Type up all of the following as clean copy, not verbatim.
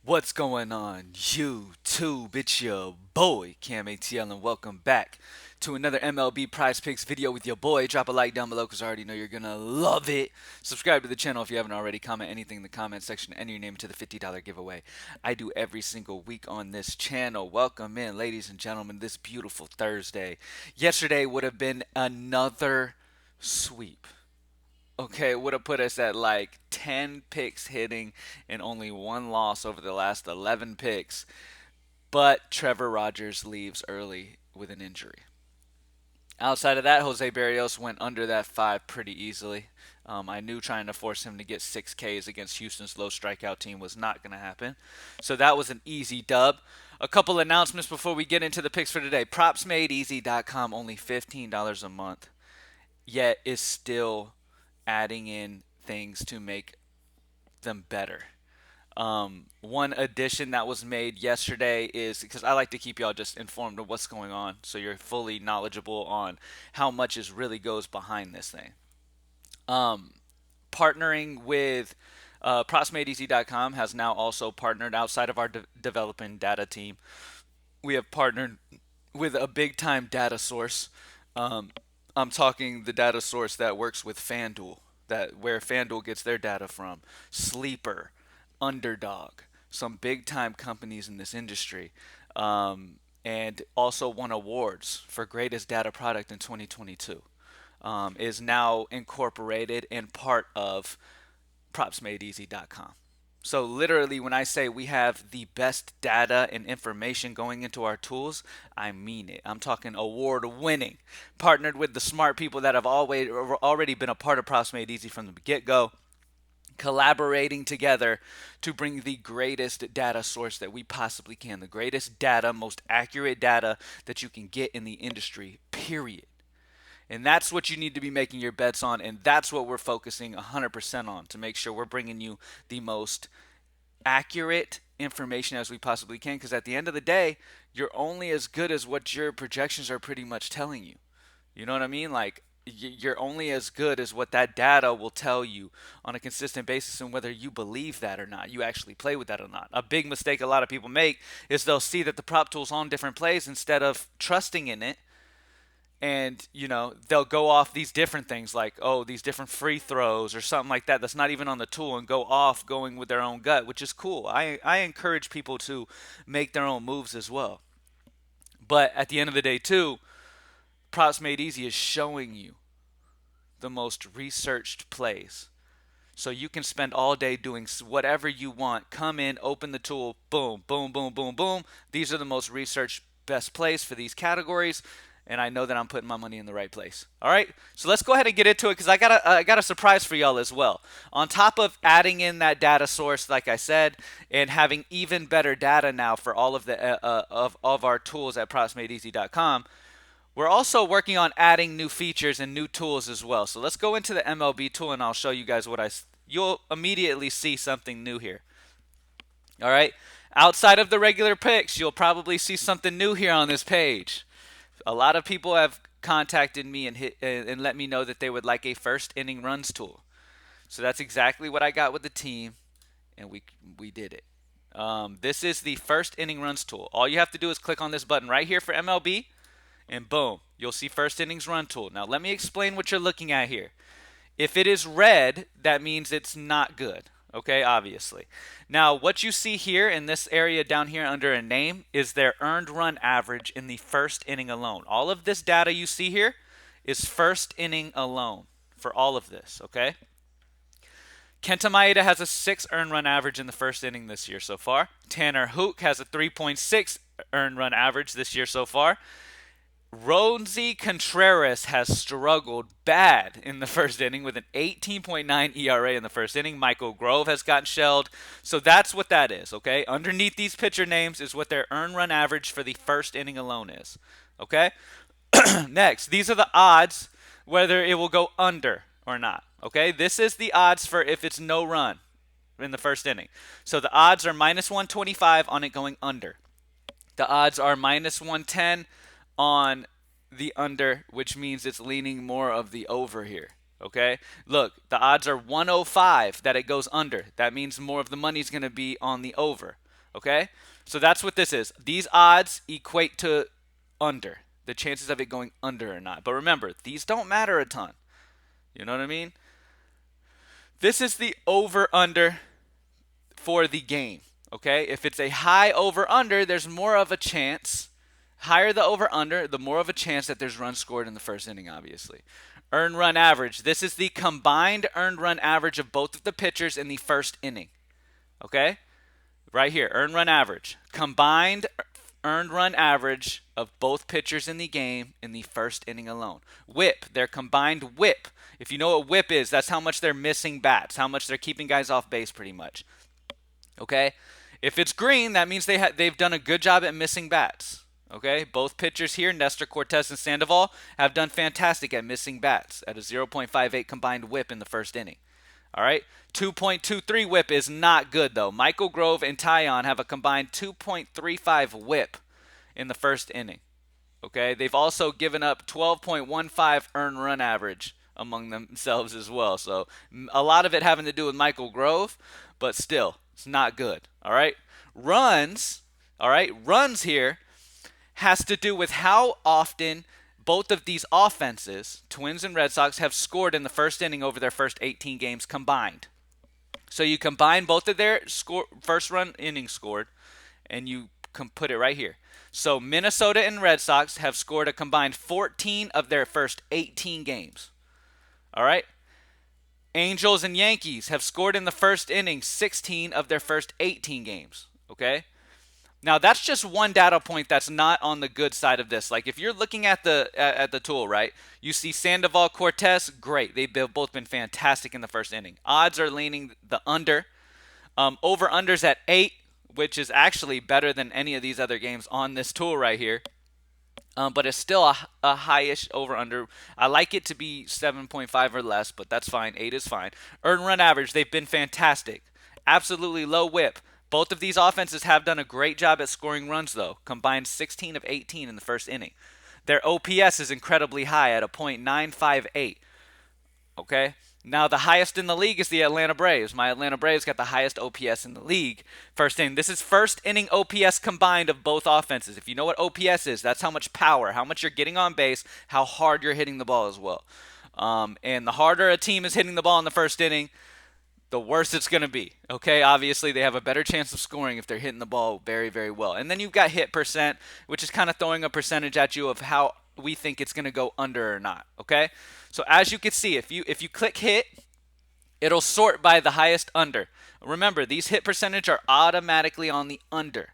What's going on, YouTube? It's your boy, CamATL, and welcome back to another MLB Prize Picks video with your boy. Drop a like down below because I already know you're going to love it. Subscribe to the channel if you haven't already. Comment anything in the comment section. Enter your name into the $50 giveaway I do every single week on this channel. Welcome in, ladies and gentlemen, this beautiful Thursday. Yesterday would have been another sweep. Okay, it would have put us at like 10 picks hitting and only one loss over the last 11 picks. But Trevor Rogers leaves early with an injury. Outside of that, Jose Barrios went under that 5 pretty easily. I knew trying to force him to get 6 Ks against Houston's low strikeout team was not going to happen. So that was an easy dub. A couple announcements before we get into the picks for today. PropsMadeEasy.com, only $15 a month, yet is still adding in things to make them better. One addition that was made yesterday is because I like to keep y'all just informed of what's going on so you're fully knowledgeable on how much is really goes behind this thing. Partnering with PropsMadeEasy.com has now also partnered outside of our developing data team. We have partnered with a big time data source. I'm talking the data source that works with FanDuel, that where FanDuel gets their data from. Sleeper, Underdog, some big time companies in this industry, and also won awards for greatest data product in 2022. Is now incorporated and part of PropsMadeEasy.com. So literally, when I say we have the best data and information going into our tools, I mean it. I'm talking award winning, partnered with the smart people that have already been a part of Props Made Easy from the get-go, collaborating together to bring the greatest data source that we possibly can, the greatest data, most accurate data that you can get in the industry, period. And that's what you need to be making your bets on. And that's what we're focusing 100% on to make sure we're bringing you the most accurate information as we possibly can. Because at the end of the day, you're only as good as what your projections are pretty much telling you. You know what I mean? Like, you're only as good as what that data will tell you on a consistent basis, and whether you believe that or not, you actually play with that or not. A big mistake a lot of people make is they'll see that the prop tool's on different plays instead of trusting in it, and they'll go off these different things like, oh, these different free throws or something like that that's not even on the tool, and go off going with their own gut, which is cool. I encourage people to make their own moves as well, but at the end of the day too, Props Made Easy is showing you the most researched plays, so you can spend all day doing whatever you want. Come in, open the tool, boom, boom, boom, boom, boom. These are the most researched best plays for these categories, and I know that I'm putting my money in the right place. All right, so let's go ahead and get into it because I got a surprise for y'all as well. On top of adding in that data source, like I said, and having even better data now for all of the of our tools at PropsMadeEasy.com, we're also working on adding new features and new tools as well. So let's go into the MLB tool and I'll show you guys you'll immediately see something new here. All right. Outside of the regular picks, you'll probably see something new here on this page. A lot of people have contacted me and let me know that they would like a first inning runs tool. So that's exactly what I got with the team, and we did it. This is the first inning runs tool. All you have to do is click on this button right here for MLB, and boom, you'll see first innings run tool. Now let me explain what you're looking at here. If it is red, that means it's not good. Okay, obviously. Now, what you see here in this area down here under a name is their earned run average in the first inning alone. All of this data you see here is first inning alone for all of this, okay? Kenta Maeda has a 6 earned run average in the first inning this year so far. Tanner Houck has a 3.6 earned run average this year so far. Roansy Contreras has struggled bad in the first inning with an 18.9 ERA in the first inning. Michael Grove has gotten shelled. So that's what that is, okay? Underneath these pitcher names is what their earned run average for the first inning alone is, okay? Next, these are the odds whether it will go under or not, okay? This is the odds for if it's no run in the first inning. So the odds are minus 125 on it going under. The odds are minus 110 on the under, which means it's leaning more of the over here. Okay, look, the odds are 105 that it goes under. That means more of the money's going to be on the over. Okay? So that's what this is. These odds equate to under, the chances of it going under or not. But remember, these don't matter a ton. You know what I mean? This is the over under for the game. Okay? If it's a high over under, there's more of a chance. Higher the over under, the more of a chance that there's runs scored in the first inning, obviously. Earned run average. This is the combined earned run average of both of the pitchers in the first inning. Okay? Right here, earned run average. Combined earned run average of both pitchers in the game in the first inning alone. Whip, their combined whip. If you know what whip is, that's how much they're missing bats, how much they're keeping guys off base pretty much. Okay? If it's green, that means they've done a good job at missing bats. Okay? Both pitchers here, Nestor Cortez and Sandoval, have done fantastic at missing bats at a 0.58 combined whip in the first inning. All right? 2.23 whip is not good, though. Michael Grove and Tyon have a combined 2.35 whip in the first inning. Okay? They've also given up 12.15 earned run average among themselves as well. So a lot of it having to do with Michael Grove, but still, it's not good. All right? Runs, all right? Runs here has to do with how often both of these offenses, Twins and Red Sox, have scored in the first inning over their first 18 games combined. So you combine both of their first run innings scored, and you can put it right here. So Minnesota and Red Sox have scored a combined 14 of their first 18 games. All right? Angels and Yankees have scored in the first inning 16 of their first 18 games. Okay? Now that's just one data point that's not on the good side of this. Like if you're looking at the tool, right? You see Sandoval, Cortez, great. They've both been fantastic in the first inning. Odds are leaning the under. Over unders at 8, which is actually better than any of these other games on this tool right here. But it's still a highish over under. I like it to be 7.5 or less, but that's fine. 8 is fine. Earned run average, they've been fantastic. Absolutely low whip. Both of these offenses have done a great job at scoring runs, though. Combined 16 of 18 in the first inning. Their OPS is incredibly high at a .958. Okay? Now, the highest in the league is the Atlanta Braves. My Atlanta Braves got the highest OPS in the league. First inning. This is first inning OPS combined of both offenses. If you know what OPS is, that's how much power, how much you're getting on base, how hard you're hitting the ball as well. And the harder a team is hitting the ball in the first inning, the worse it's going to be. Okay, obviously they have a better chance of scoring if they're hitting the ball very, very well. And then you've got hit percent, which is kind of throwing a percentage at you of how we think it's going to go under or not. Okay, so as you can see, if you click hit, it'll sort by the highest under. Remember, these hit percentage are automatically on the under.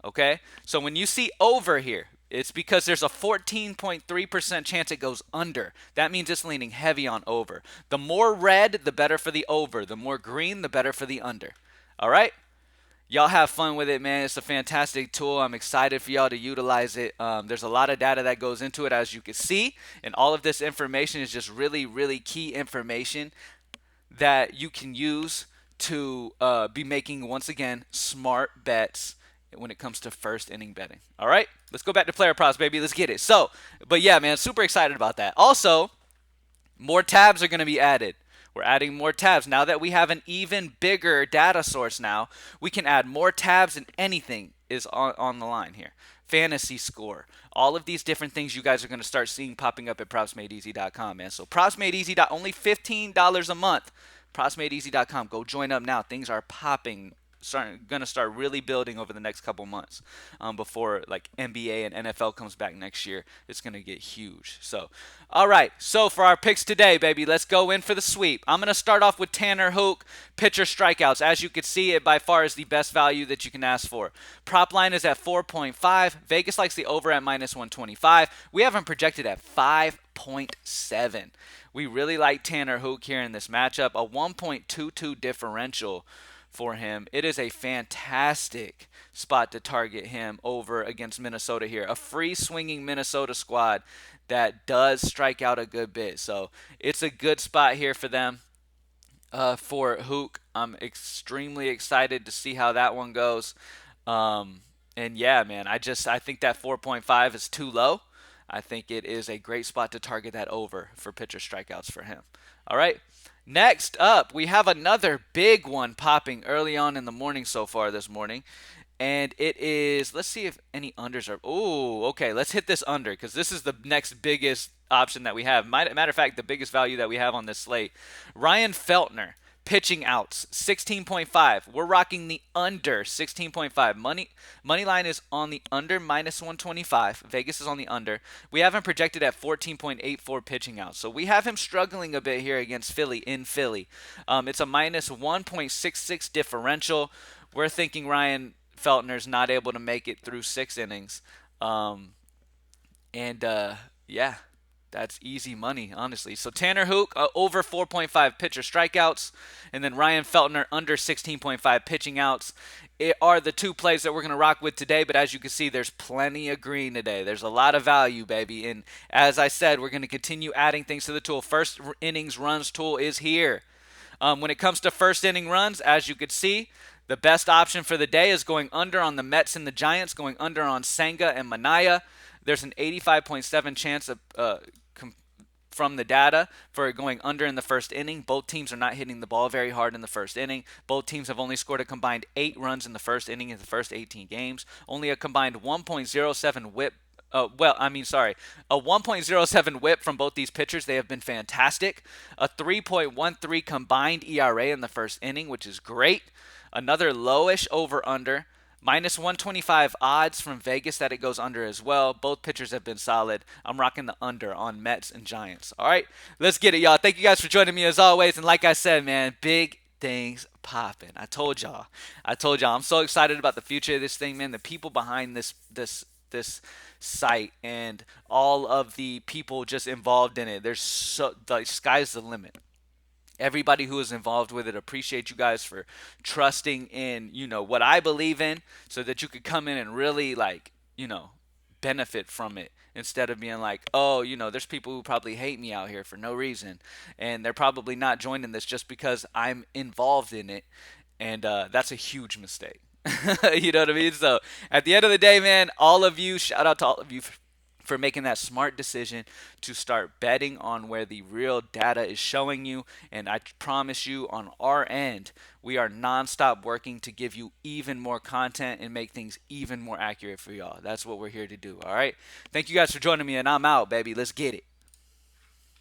Okay, so when you see over here, it's because there's a 14.3% chance it goes under. That means it's leaning heavy on over. The more red, the better for the over. The more green, the better for the under. All right? Y'all have fun with it, man. It's a fantastic tool. I'm excited for y'all to utilize it. There's a lot of data that goes into it, as you can see. And all of this information is just really, really key information that you can use to be making, once again, smart bets when it comes to first inning betting. All right, let's go back to player props, baby. Let's get it. So, but yeah, man, super excited about that. Also, more tabs are going to be added. We're adding more tabs. Now that we have an even bigger data source now, we can add more tabs, and anything is on the line here. Fantasy score. All of these different things you guys are going to start seeing popping up at propsmadeeasy.com, man. So propsmadeeasy. Only $15 a month. propsmadeeasy.com. Go join up now. Things are popping. Going to start really building over the next couple months before like NBA and NFL comes back next year. It's going to get huge. So, all right. So for our picks today, baby, let's go in for the sweep. I'm going to start off with Tanner Houck, pitcher strikeouts. As you can see, it by far is the best value that you can ask for. Prop line is at 4.5. Vegas likes the over at -125. We have him projected at 5.7. We really like Tanner Houck here in this matchup. A 1.22 differential for him. It is a fantastic spot to target him over against Minnesota here. A free swinging Minnesota squad that does strike out a good bit. So it's a good spot here for them. For Houck, I'm extremely excited to see how that one goes. And yeah, man, I think that 4.5 is too low. I think it is a great spot to target that over for pitcher strikeouts for him. All right. Next up, we have another big one popping early on in the morning so far this morning. And it is, let's see if any unders are. Oh, okay. Let's hit this under because this is the next biggest option that we have. Matter of fact, the biggest value that we have on this slate. Ryan Feltner, pitching outs, 16.5. We're rocking the under 16.5. Money line is on the under minus 125. Vegas is on the under. We have him projected at 14.84 pitching outs. So we have him struggling a bit here against Philly in Philly. It's a minus 1.66 differential. We're thinking Ryan Feltner's not able to make it through 6 innings. Um, and yeah, that's easy money, honestly. So Tanner Hook over 4.5 pitcher strikeouts, and then Ryan Feltner under 16.5 pitching outs. It are the two plays that we're going to rock with today, but as you can see, there's plenty of green today. There's a lot of value, baby. And as I said, we're going to continue adding things to the tool. First innings runs tool is here. When it comes to first inning runs, as you could see, the best option for the day is going under on the Mets and the Giants, going under on Senga and Manaya. There's an 85.7 chance of from the data for going under in the first inning. Both teams are not hitting the ball very hard in the first inning. Both teams have only scored a combined 8 runs in the first inning in the first 18 games. Only a combined 1.07 whip. A 1.07 whip from both these pitchers. They have been fantastic. A 3.13 combined ERA in the first inning, which is great. Another lowish over-under. Minus 125 odds from Vegas that it goes under as well. Both pitchers have been solid. I'm rocking the under on Mets and Giants. All right, let's get it, y'all. Thank you guys for joining me as always. And like I said, man, big things popping. I told y'all. I'm so excited about the future of this thing, man. The people behind this site and all of the people just involved in it. There's so the sky's the limit. Everybody who is involved with it, appreciate you guys for trusting in what I believe in, so that you could come in and really benefit from it, instead of being like, oh, there's people who probably hate me out here for no reason, and they're probably not joining this just because I'm involved in it, and that's a huge mistake. You know what I mean? So at the end of the day, man, all of you, shout out to all of you for making that smart decision to start betting on where the real data is showing you. And I promise you, on our end, we are nonstop working to give you even more content and make things even more accurate for y'all. That's what we're here to do. All right. Thank you guys for joining me, and I'm out, baby. Let's get it.